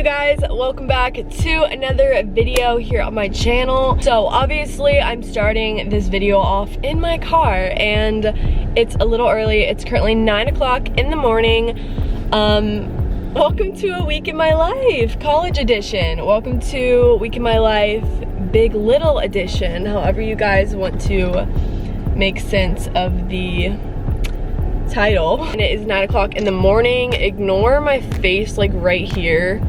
guys, welcome back to another video here on my channel. So obviously I'm starting this video off in my car and it's a little early. It's currently 9 o'clock in the morning. Welcome to a week in my life, college edition. Welcome to week in my life, big little edition, however you guys want to make sense of the title. And it is 9 o'clock in the morning. Ignore my face like right here.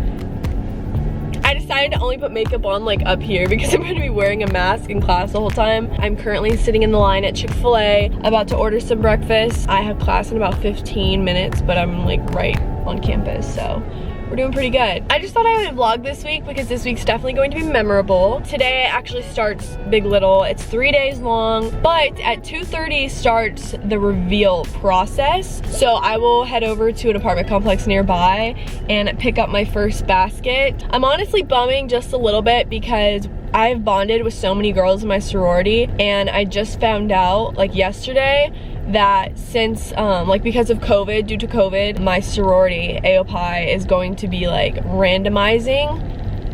I decided to only put makeup on like up here because I'm going to be wearing a mask in class the whole time. I'm currently sitting in the line at Chick-fil-A about to order some breakfast. I have class in about 15 minutes, but I'm like right on campus, so we're doing pretty good. I just thought I would vlog this week because this week's definitely going to be memorable. Today actually starts Big Little. It's 3 days long, but at 2:30 starts the reveal process. So I will head over to an apartment complex nearby and pick up my first basket. I'm honestly bumming just a little bit because I've bonded with so many girls in my sorority, and I just found out like yesterday that since like because of COVID, due to COVID, my sorority AOPI is going to be like randomizing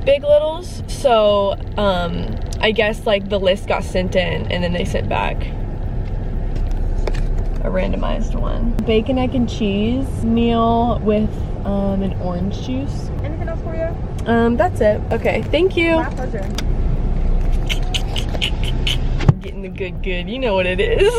Big Littles. So I guess like the list got sent in and then they sent back a randomized one. Bacon, egg, and cheese meal with an orange juice. Anything else for you? That's it. Okay, thank you. My pleasure. Getting the good, you know what it is.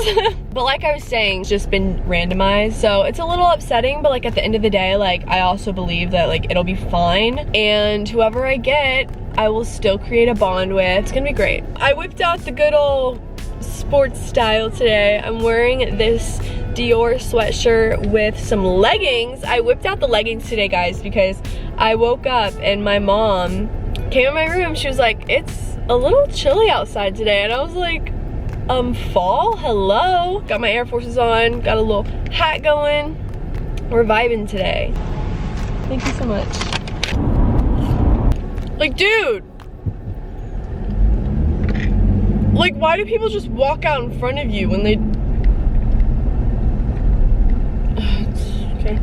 But like I was saying, it's just been randomized, so it's a little upsetting, but like at the end of the day, like I also believe that like it'll be fine, and whoever I get, I will still create a bond with. It's gonna be great. I whipped out the good old sports style today. I'm wearing this Dior sweatshirt with some leggings. I whipped out the leggings today, guys, because I woke up and my mom came in my room. She was like, it's a little chilly outside today, and I was like, fall? Hello? Got my Air Forces on, got a little hat going. We're vibing today. Thank you so much. Like, dude! Like, why do people just walk out in front of you when they... Okay.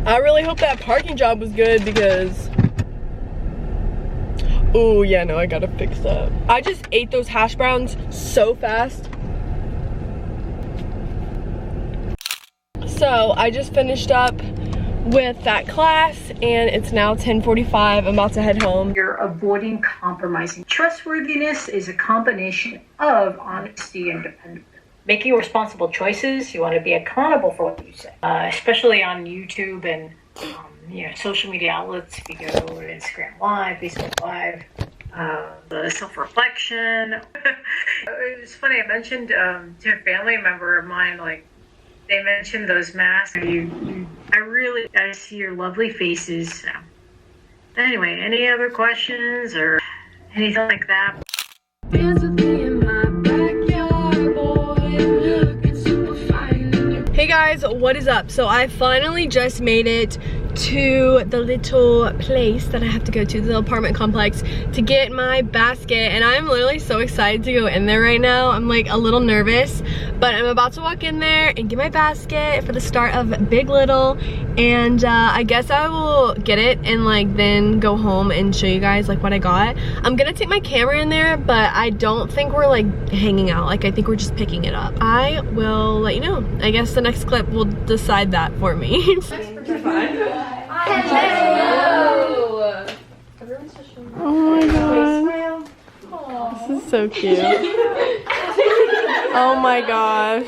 I really hope that parking job was good because... Oh yeah, no, I gotta fix that. I just ate those hash browns so fast. So I just finished up with that class and it's now 10:45. I'm about to head home. You're avoiding compromising. Trustworthiness is a combination of honesty and dependability. Making responsible choices, you want to be accountable for what you say, especially on YouTube and you know, social media outlets. If you go to Instagram Live, Facebook Live, the self-reflection. It was funny, I mentioned to a family member of mine, like, they mentioned those masks. I see your lovely faces. So. Anyway, any other questions or anything like that? Hey guys, what is up? So I finally just made it to the little place that I have to go to, the apartment complex, to get my basket, and I'm literally so excited to go in there right now. I'm like a little nervous, but I'm about to walk in there and get my basket for the start of Big Little, and I guess I will get it and like then go home and show you guys like what I got. I'm gonna take my camera in there, but I don't think we're like hanging out. Like I think we're just picking it up. I will let you know. I guess the next clip will decide that for me. Hello. Oh my god. This is so cute. Oh my gosh.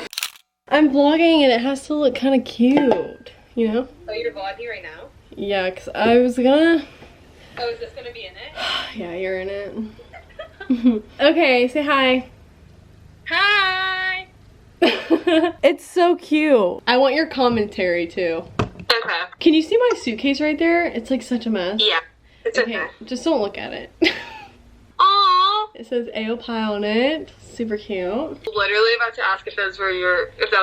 I'm vlogging and it has to look kind of cute, you know? Oh, you're vlogging right now? Yeah, because I was gonna... Oh, is this gonna be in it? Yeah, you're in it. Okay, say hi. Hi! It's so cute. I want your commentary too. Okay. Can you see my suitcase right there? It's like such a mess. Yeah, it's okay. Just don't look at it. Aww! It says AOPI on it. Super cute. Literally about to ask if that was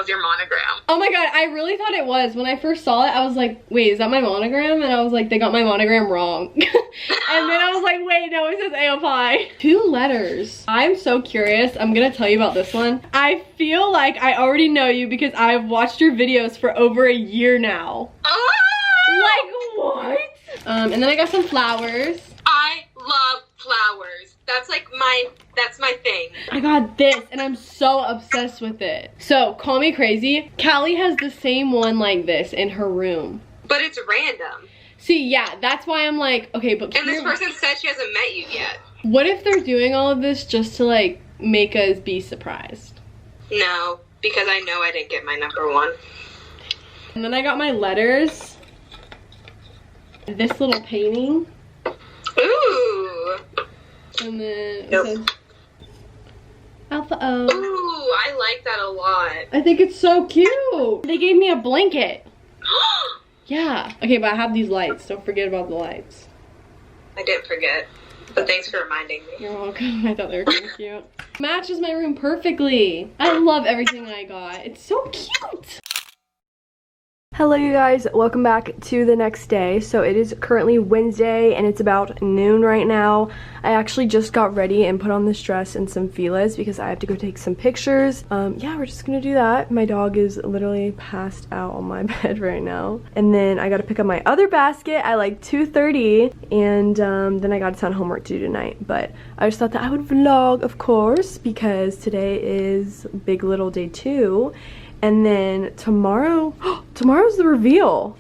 your monogram. Oh my god, I really thought it was. When I first saw it, I was like, wait, is that my monogram? And I was like, they got my monogram wrong. And then I was like, wait, no, it says AOPI. 2 letters. I'm so curious. I'm gonna tell you about this one. I feel like I already know you because I've watched your videos for over a year now. Oh! Like, what? And then I got some flowers. I love flowers. That's my thing. I got this and I'm so obsessed with it. So call me crazy. Callie has the same one like this in her room. But it's random. See, yeah, that's why I'm like, okay, but And this person said she hasn't met you yet. What if they're doing all of this just to like make us be surprised? No, because I know I didn't get my number 1. And then I got my letters. This little painting. Ooh. And then Nope. it says Alpha O. Ooh, I like that a lot. I think it's so cute. They gave me a blanket. Yeah. Okay, but I have these lights. Don't forget about the lights. I didn't forget. But thanks for reminding me. You're welcome. I thought they were so cute. Matches my room perfectly. I love everything I got. It's so cute. Hello you guys, welcome back to the next day. So it is currently Wednesday and it's about noon right now. I actually just got ready and put on this dress and some feelers because I have to go take some pictures. Yeah, we're just gonna do that. My dog is literally passed out on my bed right now. And then I gotta pick up my other basket at like 2:30 and then I got a ton of homework to do tonight. But I just thought that I would vlog, of course, because today is Big Little Day 2. And then tomorrow, tomorrow's the reveal.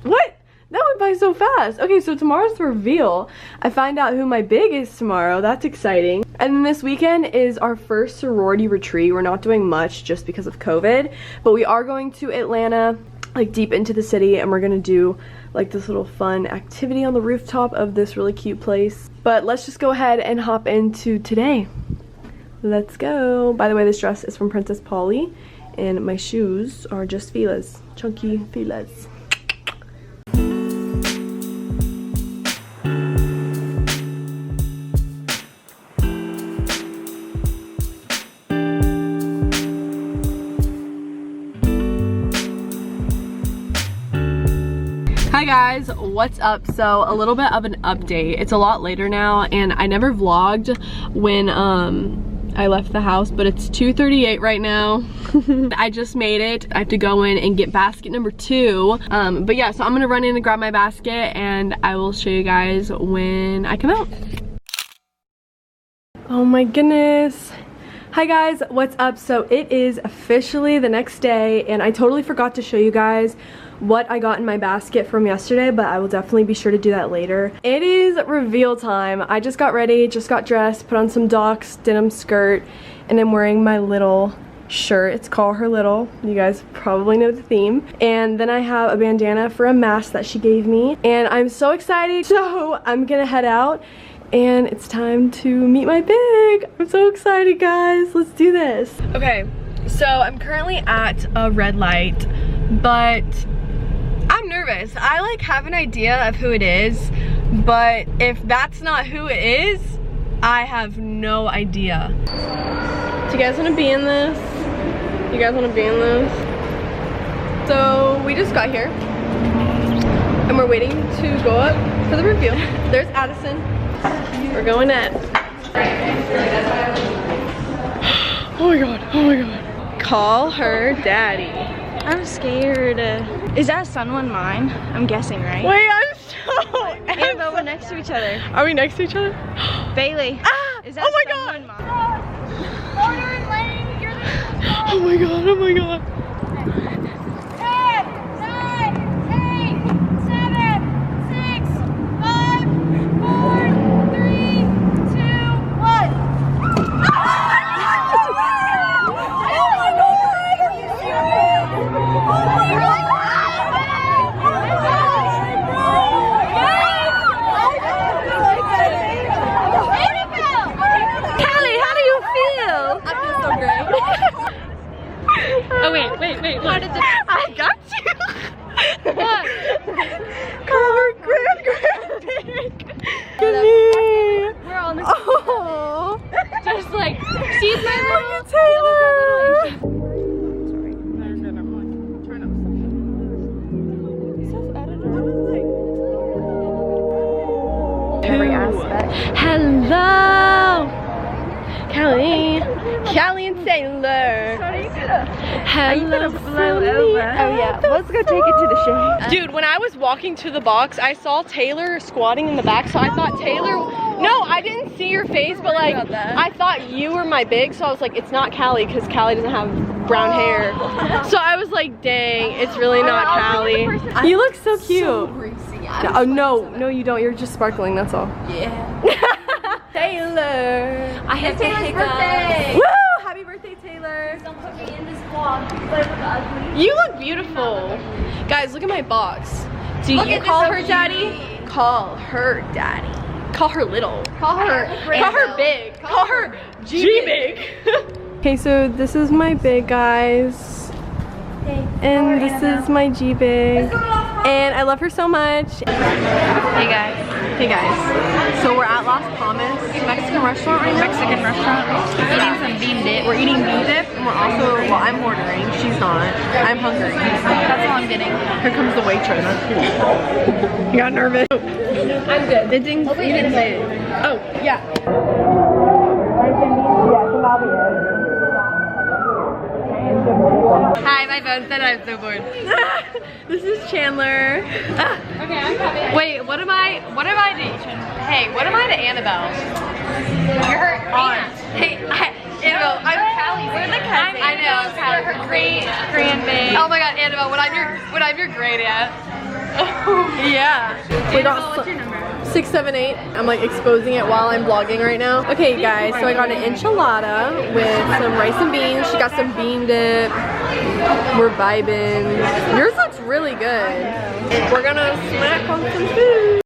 What? That went by so fast. Okay, so tomorrow's the reveal. I find out who my big is tomorrow. That's exciting. And then this weekend is our first sorority retreat. We're not doing much just because of COVID, but we are going to Atlanta, like deep into the city, and we're gonna do like this little fun activity on the rooftop of this really cute place. But let's just go ahead and hop into today. Let's go. By the way, this dress is from Princess Polly. And my shoes are just Fila's, chunky Fila's. Hi guys, what's up? So a little bit of an update. It's a lot later now and I never vlogged when I left the house, but it's 2:38 right now. I just made it. I have to go in and get basket number 2. But yeah, so I'm gonna run in and grab my basket and I will show you guys when I come out. Oh my goodness. Hi guys, what's up? So it is officially the next day and I totally forgot to show you guys what I got in my basket from yesterday, but I will definitely be sure to do that later. It is reveal time. I just got ready, just got dressed, put on some Docs denim skirt, and I'm wearing my little shirt. It's called Her Little. You guys probably know the theme. And then I have a bandana for a mask that she gave me. And I'm so excited. So I'm gonna head out and it's time to meet my big. I'm so excited, guys. Let's do this. Okay, so I'm currently at a red light, but I'm nervous. I like have an idea of who it is, but if that's not who it is, I have no idea. Do you guys want to be in this? You guys want to be in this? So we just got here and we're waiting to go up for the reveal. There's Addison. We're going in. Oh my god, oh my god. Call her daddy. I'm scared. Is that sun one mine? I'm guessing, right? Wait, I'm so... Annabelle, we're next to each other. Are we next to each other? Bailey. Ah! Is that Oh my sun god! one mine? Oh my god, oh my god. 10, 9, 8, 7, 6, 5, 4, 3, 2, 1. Oh wait. How did I got you. What? Grab me. We're on the Oh. just like, she's my Look at Taylor. Every aspect. Hello. Can Callie. Callie and Taylor. Hello, Sunny. Oh yeah, let's go take it to the show. Dude, when I was walking to the box, I saw Taylor squatting in the back, so I thought Taylor, no, I didn't see your face, but like, I thought you were my big, so I was like, it's not Callie, because Callie doesn't have brown hair. So I was like, dang, it's really not Callie. You look so cute. Oh, no, you don't, you're just sparkling, that's all. Yeah. Taylor. I have Taylor's birthday. Woo! Happy birthday, Taylor. Don't put me in this vlog. But it was ugly. You look beautiful. Guys, look at my box. Do Look you at call this her OG. daddy? Call her daddy. Call her little. Call her. Call her big. Call her G-big. Okay, so this is my big, guys. And this is my G-big. And I love her so much. Hey guys. Hey guys. So we're at Las Palmas Mexican restaurant right now. Mexican restaurant. Eating some bean dip. We're eating bean dip, and we're also, well, I'm ordering. She's not. I'm hungry. That's all I'm getting. Here comes the waitress. You got nervous. I'm good. You didn't say it. Oh, yeah. Hi, my phone said I'm so bored. This is Chandler. Okay, I'm coming. Wait, what am I to? Hey, what am I to Annabelle? You're her aunt. Hey, Annabelle, I'm Callie. We're the cousins. I know, Callie. Her great grandmaid. Oh my God, Annabelle, when I'm your great aunt. Yeah. We got What's your number? 678. I'm like exposing it while I'm vlogging right now. Okay guys, so I got an enchilada with some rice and beans. She got some bean dip. We're vibing. Yours looks really good. We're gonna snack on some food.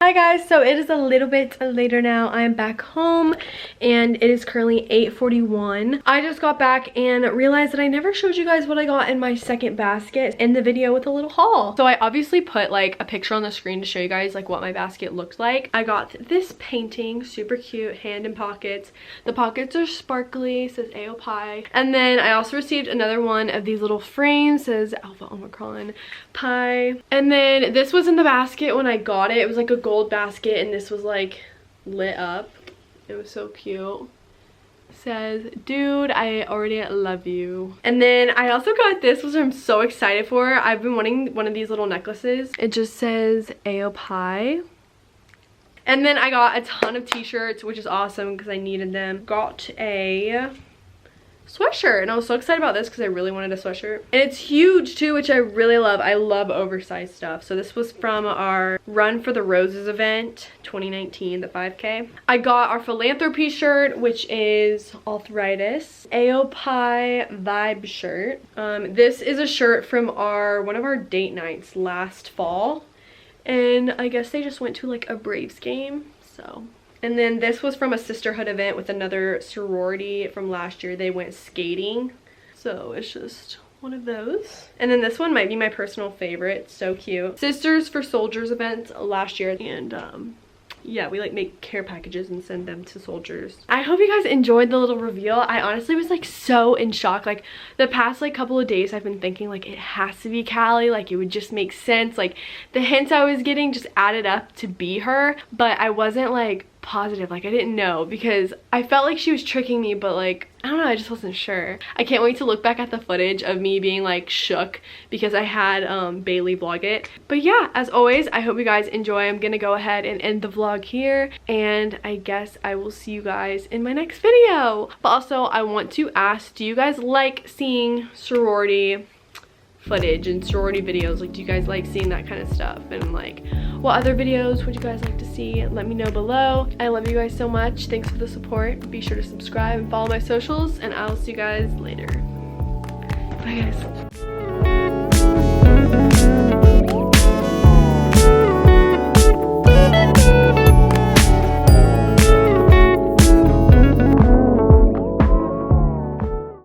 Hi guys, so it is a little bit later now. I am back home and it is currently 8:41. I just got back and realized that I never showed you guys what I got in my second basket in the video with a little haul. So I obviously put like a picture on the screen to show you guys like what my basket looked like. I got this painting, super cute, hand and pockets. The pockets are sparkly, says AO Pi. And then I also received another one of these little frames, says Alpha Omicron Pi. And then this was in the basket when I got it. It was like a gold basket and this was like lit up. It was so cute. Says, dude, I already love you. And then I also got this, which I'm so excited for. I've been wanting one of these little necklaces. It just says AO Pi. And then I got a ton of t-shirts, which is awesome because I needed them. Got a sweatshirt and I was so excited about this because I really wanted a sweatshirt, and it's huge too, which I really love. I love oversized stuff. So this was from our Run for the Roses event 2019, the 5K. I got our philanthropy shirt, which is arthritis. AO Pi vibe shirt. This is a shirt from one of our date nights last fall, and I guess they just went to like a Braves game, so. And then this was from a sisterhood event with another sorority from last year. They went skating. So it's just one of those. And then this one might be my personal favorite. So cute. Sisters for Soldiers event last year. And yeah, we like make care packages and send them to soldiers. I hope you guys enjoyed the little reveal. I honestly was like so in shock. Like the past like couple of days I've been thinking like it has to be Callie. Like it would just make sense. Like the hints I was getting just added up to be her. But I wasn't like positive, like I didn't know, because I felt like she was tricking me, but like I don't know, I just wasn't sure. I can't wait to look back at the footage of me being like shook because I had Bailey vlog it. But yeah, as always, I hope you guys enjoy. I'm gonna go ahead and end the vlog here, and I guess I will see you guys in my next video. But also I want to ask, do you guys like seeing sorority footage and sorority videos? Like, do you guys like seeing that kind of stuff? And like, what other videos would you guys like to see? Let me know below. I love you guys so much. Thanks for the support. Be sure to subscribe and follow my socials, and I'll see you guys later. Bye guys.